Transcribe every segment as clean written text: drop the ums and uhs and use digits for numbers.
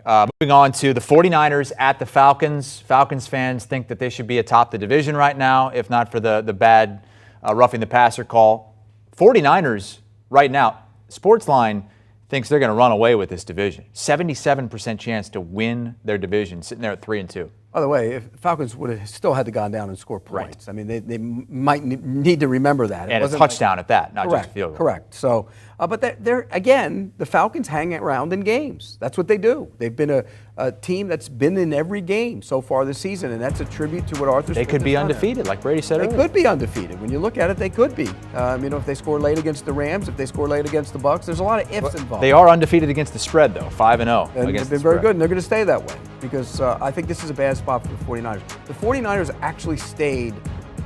Moving on to the 49ers at the Falcons. Falcons fans think that they should be atop the division right now, if not for the bad roughing the passer call. 49ers right now, Sportsline thinks they're going to run away with this division. 77% chance to win their division, sitting there at 3-2. By the way, if Falcons would have still had to gone down and score points. Right. I mean, they might need to remember that. And a touchdown at that, not just a field goal. Correct. So, but they're again, the Falcons hang around in games. That's what they do. They've been a team that's been in every game so far this season, and that's a tribute to what Arthur Smith They could be undefeated, like Brady said earlier. They could be undefeated. When you look at it, they could be. If they score late against the Rams, if they score late against the Bucs, there's a lot of ifs involved. They are undefeated against the spread, though, 5-0. And they've been very good, and they're going to stay that way because I think this is a bad spot for the 49ers. The 49ers actually stayed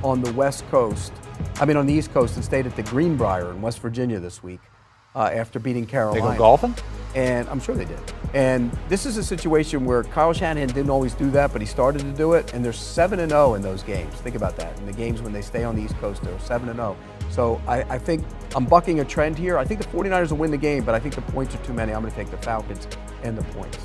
on the on the East Coast and stayed at the Greenbrier in West Virginia this week after beating Carolina. They go golfing? And I'm sure they did. And this is a situation where Kyle Shanahan didn't always do that, but he started to do it, and they're 7-0 in those games. Think about that. In the games when they stay on the East Coast, they're 7-0. So I think I'm bucking a trend here. I think the 49ers will win the game, but I think the points are too many. I'm going to take the Falcons and the points.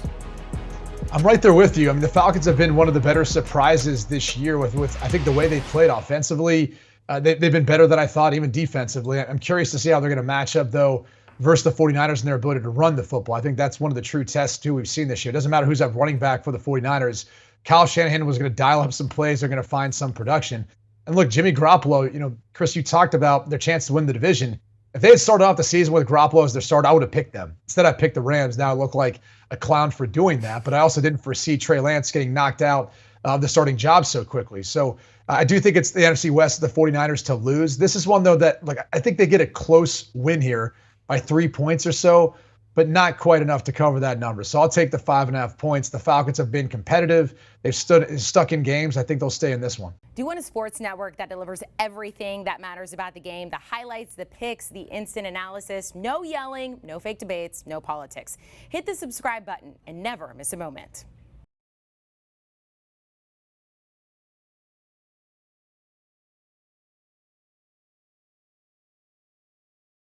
I'm right there with you. I mean, the Falcons have been one of the better surprises this year with I think the way they played offensively. They've been better than I thought, even defensively. I'm curious to see how they're going to match up, though, versus the 49ers and their ability to run the football. I think that's one of the true tests, too, we've seen this year. It doesn't matter who's at running back for the 49ers. Kyle Shanahan was going to dial up some plays. They're going to find some production. And look, Jimmy Garoppolo, Chris, you talked about their chance to win the division. If they had started off the season with Garoppolo as their starter, I would have picked them. Instead, I picked the Rams. Now I look like a clown for doing that, but I also didn't foresee Trey Lance getting knocked out of the starting job so quickly. So I do think it's the NFC West, the 49ers to lose. This is one, though, that I think they get a close win here by 3 points or so, but not quite enough to cover that number. So I'll take the 5.5 points. The Falcons have been competitive. They've stuck in games. I think they'll stay in this one. Do you want a sports network that delivers everything that matters about the game? The highlights, the picks, the instant analysis, no yelling, no fake debates, no politics. Hit the subscribe button and never miss a moment.